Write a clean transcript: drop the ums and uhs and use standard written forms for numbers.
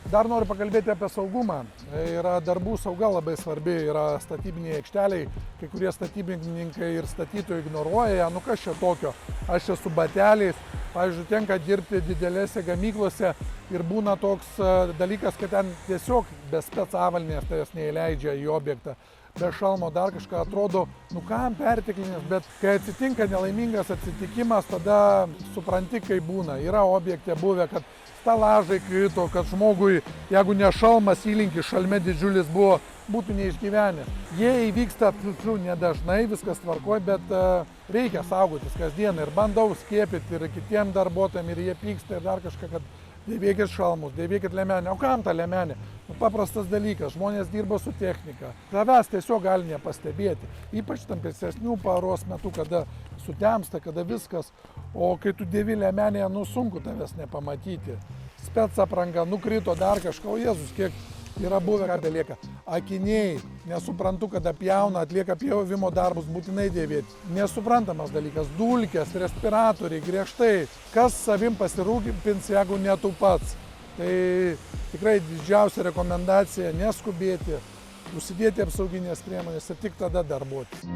Dar noriu pakalbėti apie saugumą. Yra darbų sauga labai svarbi, yra statybiniai aikšteliai, kai kurie statybininkai ir statytojai ignoruoja, nu kas čia tokio, aš čia su bateliais, pavyzdžiui, tenka dirbti didelėse gamyklose ir būna toks dalykas, kad ten tiesiog be specavalnės tavęs neįleidžia į objektą, be šalmo dar kažką atrodo, nu kam perteklinis, bet kai atsitinka nelaimingas atsitikimas, tada supranti, kaip būna. Yra objekte buvę, kad stalažai krito, kad žmogui, jeigu ne šalmas įlinkis šalme didžiulis buvo, būtų neišgyvenęs. Jie įvyksta nedažnai, viskas tvarkoj, bet reikia saugotis kasdieną ir bandau skiepyti ir kitiem darbuotojams ir jie pyksta ir dar kažką, kad dėvėkit šalmus, dėvėkit liemenę. O kam ta liemenė? Paprastas dalykas, žmonės dirba su technika. Tavęs tiesiog gali nepastebėti, ypač tamsesnių paros metu, kada sutemsta, kada viskas. O kai tu dėvi liemenėje, nu sunku tavęs nepamatyti. Spec apranga, nukrito dar kažką, o Jėzus, kiek yra buvę, ką belieka. Akiniai, nesuprantu, kada pjauna, atlieka pjovimo darbus, būtinai dėvėti. Nesuprantamas dalykas, dulkės, respiratoriai, griežtai. Kas savim pasirūpins, jeigu ne tu pats. Tai tikrai didžiausia rekomendacija neskubėti, užsidėti apsauginės priemonės ir tik tada darbuotis.